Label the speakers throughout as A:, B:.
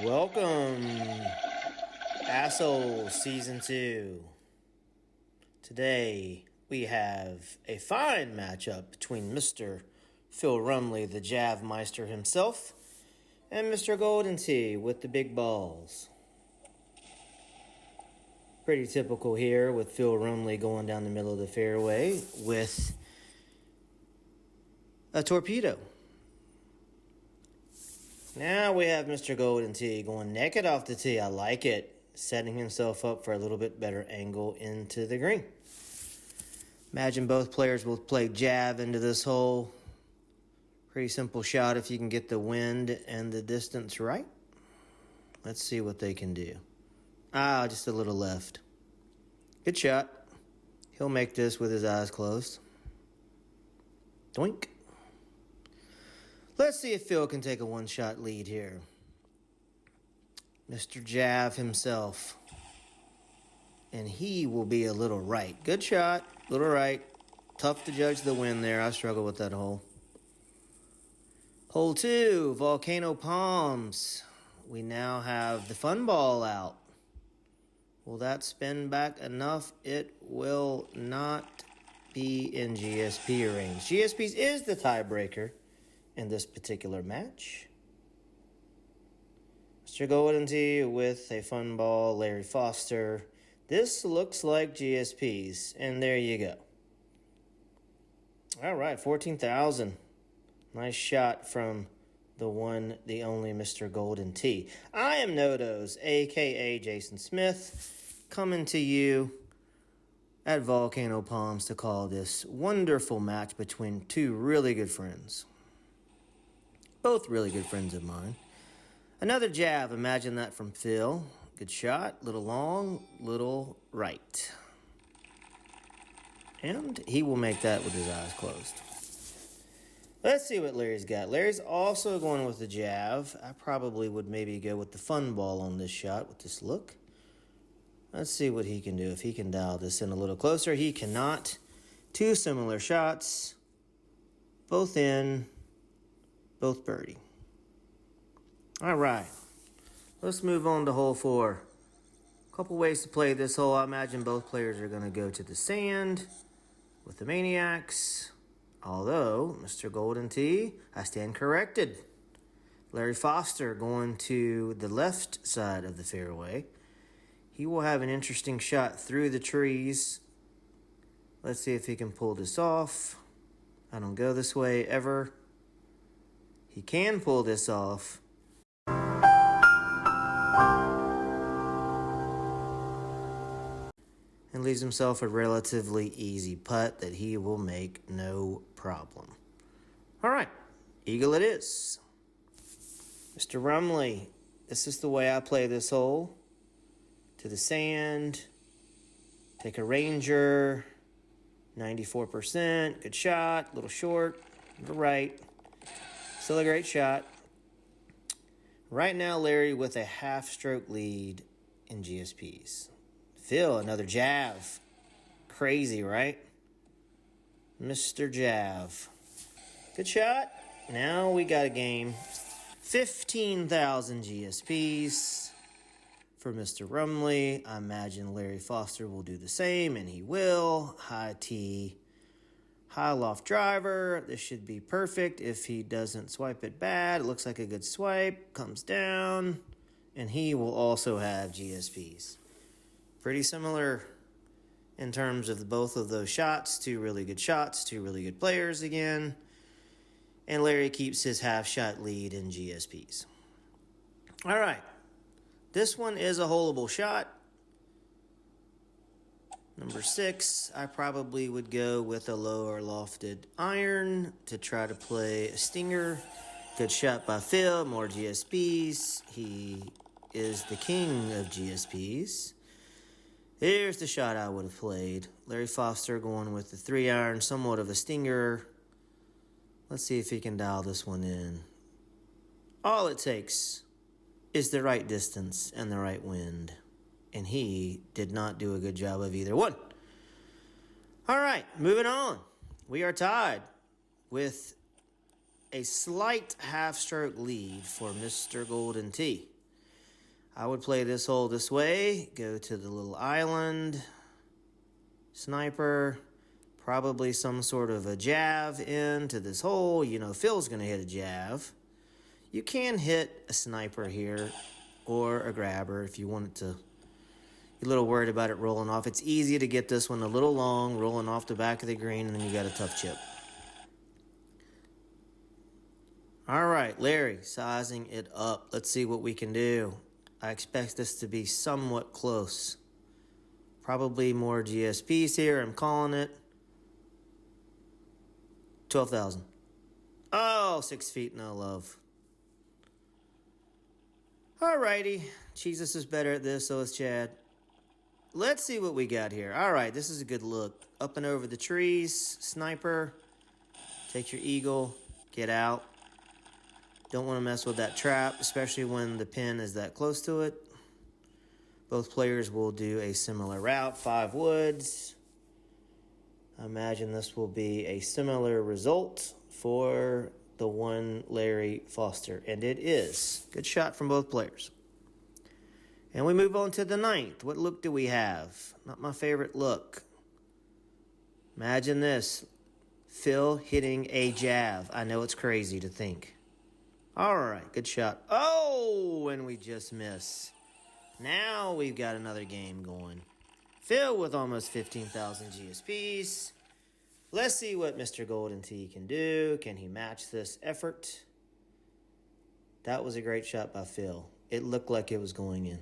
A: Welcome, Asshole Season 2. Today, we have a fine matchup between Mr. Phil Rumley, the Javmeister himself, and MrGoldenTee with the big balls. Pretty typical here with Phil Rumley going down the middle of the fairway with a torpedo. Now we have MrGoldenTee going naked off the tee. I like it. Setting himself up for a little bit better angle into the green. Imagine both players will play jab into this hole. Pretty simple shot if you can get the wind and the distance right. Let's see what they can do. Just a little left. Good shot. He'll make this with his eyes closed. Doink. Let's see if Phil can take a one-shot lead here. Mr. Jav himself. And he will be a little right. Good shot. Little right. Tough to judge the wind there. I struggle with that hole. Hole 2, Volcano Palms. We now have the fun ball out. Will that spin back enough? It will not be in GSP range. GSPs is the tiebreaker in this particular match. MrGoldenTee with a fun ball, Larry Foster. This looks like GSPs, and there you go. All right, 14,000. Nice shot from the one, the only MrGoldenTee. I am Nodos, a.k.a. Jason Smith, coming to you at Volcano Palms to call this wonderful match between two really good friends. Both really good friends of mine. Another jab, imagine that from Phil. Good shot, little long, little right. And he will make that with his eyes closed. Let's see what Larry's got. Larry's also going with the jab. I probably would maybe go with the fun ball on this shot with this look. Let's see what he can do. If he can dial this in a little closer. He cannot. Two similar shots. Both in. Both birdie. All right. Let's move on to hole 4. A couple ways to play this hole. I imagine both players are going to go to the sand with the Maniacs. Although, MrGoldenTee, I stand corrected. Larry Foster going to the left side of the fairway. He will have an interesting shot through the trees. Let's see if he can pull this off. I don't go this way ever. He can pull this off. And leaves himself a relatively easy putt that he will make no problem. All right, eagle it is. Mr. Rumley, this is the way I play this hole. To the sand, take a Ranger, 94%, good shot, little short, little right. Still a great shot. Right now, Larry with a half-stroke lead in GSPs. Phil, another Jav. Crazy, right? Mr. Jav. Good shot. Now we got a game. 15,000 GSPs for Mr. Rumley. I imagine Larry Foster will do the same, and he will. High tee. High loft driver. This should be perfect if he doesn't swipe it bad. It looks like a good swipe. Comes down. And he will also have GSPs. Pretty similar in terms of both of those shots. Two really good shots. Two really good players again. And Larry keeps his half-shot lead in GSPs. All right. This one is a holeable shot. Number 6, I probably would go with a lower lofted iron to try to play a stinger. Good shot by Phil, more GSPs. He is the king of GSPs. Here's the shot I would have played. Larry Foster going with the 3-iron, somewhat of a stinger. Let's see if he can dial this one in. All it takes is the right distance and the right wind. And he did not do a good job of either one. All right, moving on. We are tied with a slight half-stroke lead for MrGoldenTee. I would play this hole this way. Go to the little island. Sniper. Probably some sort of a jav into this hole. You know, Phil's going to hit a jav. You can hit a sniper here or a grabber if you wanted to. You're a little worried about it rolling off. It's easy to get this one a little long, rolling off the back of the green, and then you got a tough chip. All right, Larry, sizing it up. Let's see what we can do. I expect this to be somewhat close. Probably more GSPs here. I'm calling it 12,000. Oh, 6 feet, no love. All righty. Jesus is better at this, so is Chad. Let's see what we got here. All right, this is a good look. Up and over the trees. Sniper. Take your eagle. Get out. Don't want to mess with that trap, especially when the pin is that close to it. Both players will do a similar route. 5 woods. I imagine this will be a similar result for the one Larry Foster. And it is. Good shot from both players. And we move on to the 9th. What look do we have? Not my favorite look. Imagine this. Phil hitting a jav. I know it's crazy to think. All right, good shot. Oh, and we just miss. Now we've got another game going. Phil with almost 15,000 GSPs. Let's see what MrGoldenTee can do. Can he match this effort? That was a great shot by Phil. It looked like it was going in.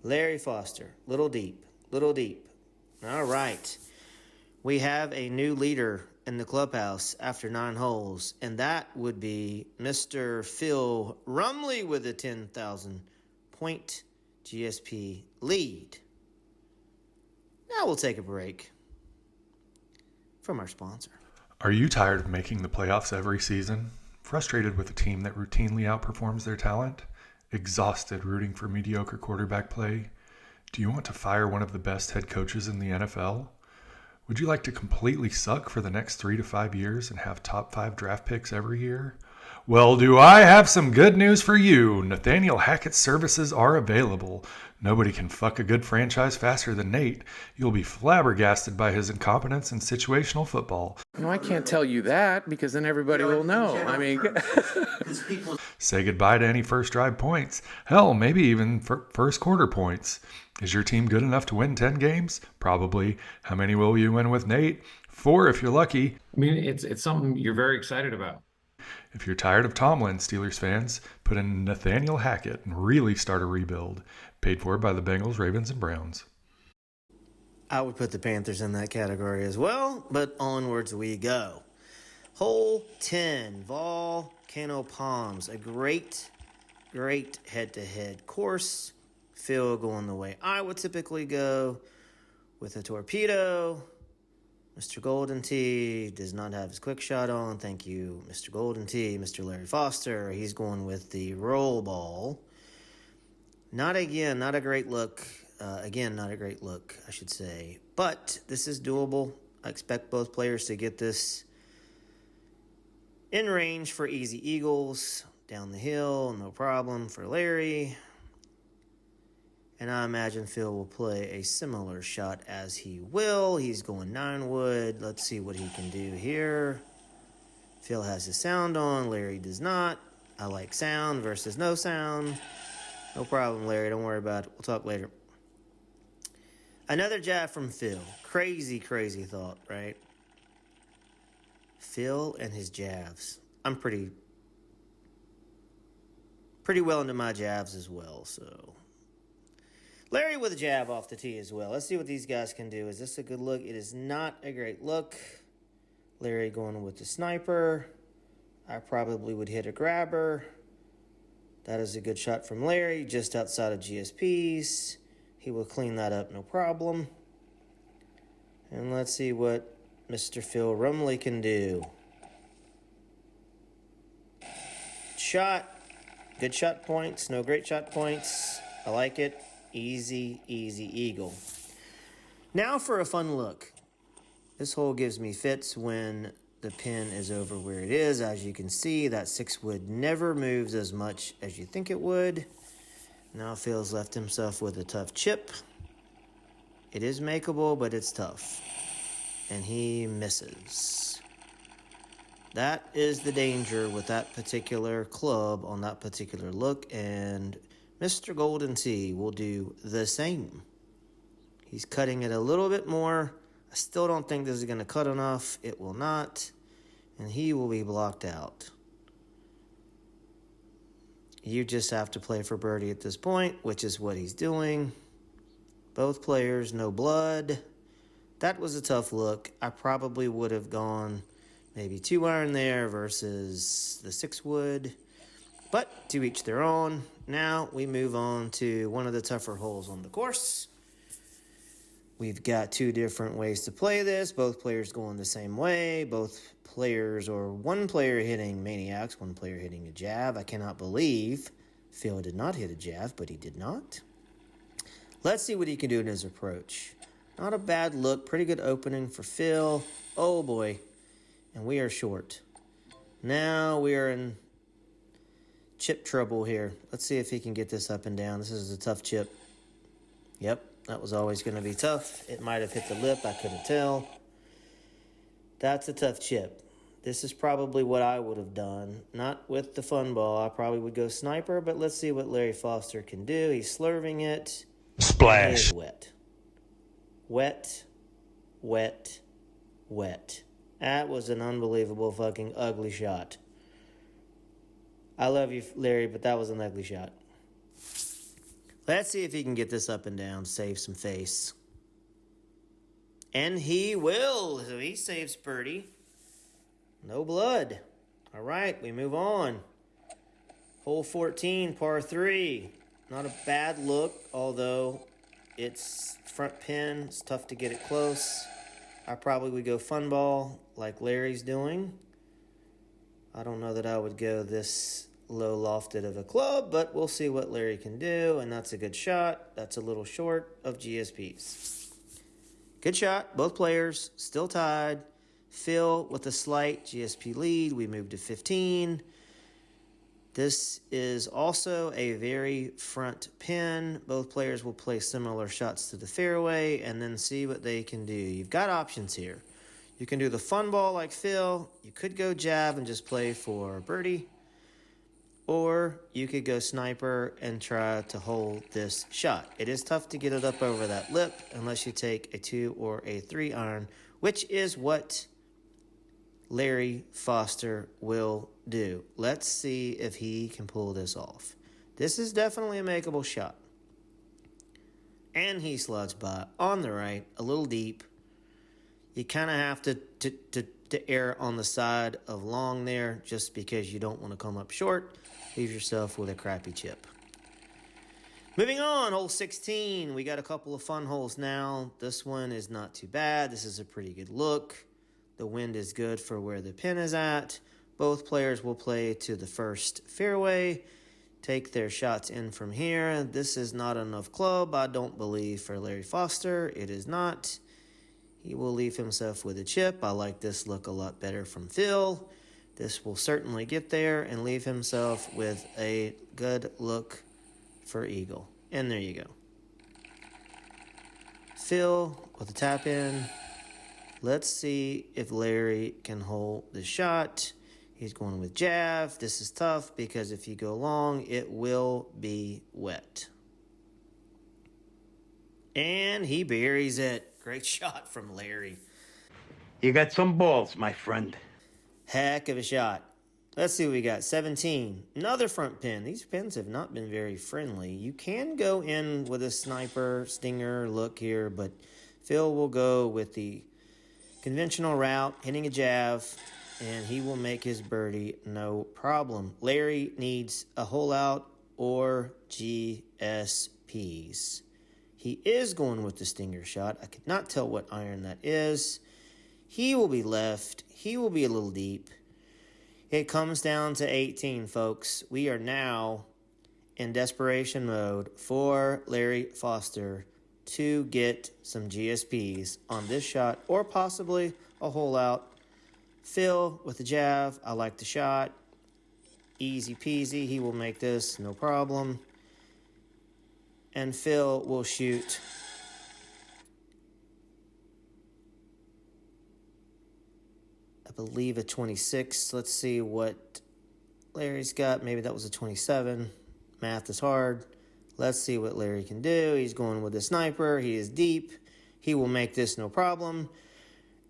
A: Larry Foster, little deep, little deep. All right. We have a new leader in the clubhouse after 9 holes, and that would be Mr. Phil Rumley with a 10,000 point GSP lead. Now we'll take a break from our sponsor.
B: Are you tired of making the playoffs every season? Frustrated with a team that routinely outperforms their talent? Exhausted rooting for mediocre quarterback play? Do you want to fire one of the best head coaches in the NFL? Would you like to completely suck for the next 3 to 5 years and have top 5 draft picks every year? Well, do I have some good news for you. Nathaniel Hackett's services are available. Nobody can fuck a good franchise faster than Nate. You'll be flabbergasted by his incompetence in situational football.
C: No, I can't tell you that because then everybody will know. I mean,
B: say goodbye to any first drive points. Hell, maybe even first quarter points. Is your team good enough to win 10 games? Probably. How many will you win with Nate? 4 if you're lucky.
C: I mean, it's something you're very excited about.
B: If you're tired of Tomlin, Steelers fans, put in Nathaniel Hackett and really start a rebuild. Paid for by the Bengals, Ravens, and Browns.
A: I would put the Panthers in that category as well, but onwards we go. Hole 10, Volcano Palms. A great head-to-head course. Phil going the way I would typically go with a torpedo. MrGoldenTee does not have his quick shot on. Thank you, MrGoldenTee. Mr. Larry Foster, he's going with the roll ball. Not a great look. Not a great look, I should say. But this is doable. I expect both players to get this in range for easy eagles. Down the hill, no problem for Larry. And I imagine Phil will play a similar shot as he will. He's going 9 wood. Let's see what he can do here. Phil has his sound on. Larry does not. I like sound versus no sound. No problem, Larry. Don't worry about it. We'll talk later. Another jab from Phil. Crazy thought, right? Phil and his jabs. I'm pretty well into my jabs as well, so... Larry with a jab off the tee as well. Let's see what these guys can do. Is this a good look? It is not a great look. Larry going with the sniper. I probably would hit a grabber. That is a good shot from Larry, just outside of GSPs. He will clean that up, no problem. And let's see what Mr. Phil Rumley can do. Shot. Good shot points. No great shot points. I like it. Easy eagle. Now for a fun look. This hole gives me fits when the pin is over where it is. As you can see, that 6-wood never moves as much as you think it would. Now Phil's left himself with a tough chip. It is makeable, but it's tough. And he misses. That is the danger with that particular club on that particular look, and MrGoldenTee will do the same. He's cutting it a little bit more. I still don't think this is going to cut enough. It will not, and he will be blocked out. You just have to play for birdie at this point, which is what he's doing. Both players, no blood. That was a tough look. I probably would have gone maybe 2-iron there versus the 6-wood. But to each their own. Now we move on to one of the tougher holes on the course. We've got 2 different ways to play this. Both players going the same way. Both players, or one player hitting maniacs, one player hitting a jab. I cannot believe Phil did not hit a jab, but he did not. Let's see what he can do in his approach. Not a bad look. Pretty good opening for Phil. Oh boy. And we are short. Now we are in chip trouble here. Let's see if he can get this up and down. This is a tough chip. Yep, that was always going to be tough. It might have hit the lip. I couldn't tell. That's a tough chip. This is probably what I would have done. Not with the fun ball. I probably would go sniper, but let's see what Larry Foster can do. He's slurving it.
D: Splash.
A: It is wet. Wet. Wet. Wet. That was an unbelievable fucking ugly shot. I love you, Larry, but that was an ugly shot. Let's see if he can get this up and down, save some face. And he will. So he saves birdie. No blood. All right, we move on. Hole 14, par 3. Not a bad look, although it's front pin. It's tough to get it close. I probably would go fun ball like Larry's doing. I don't know that I would go this low lofted of a club, but we'll see what Larry can do, and that's a good shot. That's a little short of GSPs. Good shot. Both players still tied. Phil with a slight GSP lead. We move to 15. This is also a very front pin. Both players will play similar shots to the fairway and then see what they can do. You've got options here. You can do the fun ball like Phil. You could go jab and just play for birdie. Or you could go sniper and try to hold this shot. It is tough to get it up over that lip unless you take a 2 or a 3-iron, which is what Larry Foster will do. Let's see if he can pull this off. This is definitely a makeable shot. And he slides by on the right, a little deep. You kind of have to err on the side of long there just because you don't want to come up short. Leave yourself with a crappy chip. Moving on, hole 16. We got a couple of fun holes now. This one is not too bad. This is a pretty good look. The wind is good for where the pin is at. Both players will play to the first fairway. Take their shots in from here. This is not enough club, I don't believe, for Larry Foster. It is not. He will leave himself with a chip. I like this look a lot better from Phil. This will certainly get there and leave himself with a good look for eagle. And there you go. Phil with a tap in. Let's see if Larry can hold the shot. He's going with jab. This is tough because if you go long, it will be wet. And he buries it. Great shot from Larry.
D: You got some balls, my friend.
A: Heck of a shot. Let's see what we got. 17. Another front pin. These pins have not been very friendly. You can go in with a sniper, stinger look here, but Phil will go with the conventional route, hitting a jab, and he will make his birdie no problem. Larry needs a hole out or GSPs. He is going with the stinger shot. I could not tell what iron that is. He will be left. He will be a little deep. It comes down to 18, folks. We are now in desperation mode for Larry Foster to get some GSPs on this shot or possibly a hole out Phil with the jab. I like the shot. Easy peasy. He will make this, no problem. And Phil will shoot I believe a 26. Let's see what Larry's got. Maybe that was a 27. Math is hard. Let's see what Larry can do. He's going with the sniper. He is deep. He will make this no problem.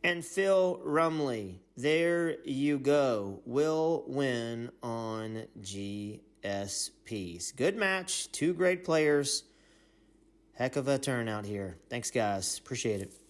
A: And Phil Rumley, there you go, will win on GSPs. Good match. Two great players. Heck of a turnout here. Thanks, guys. Appreciate it.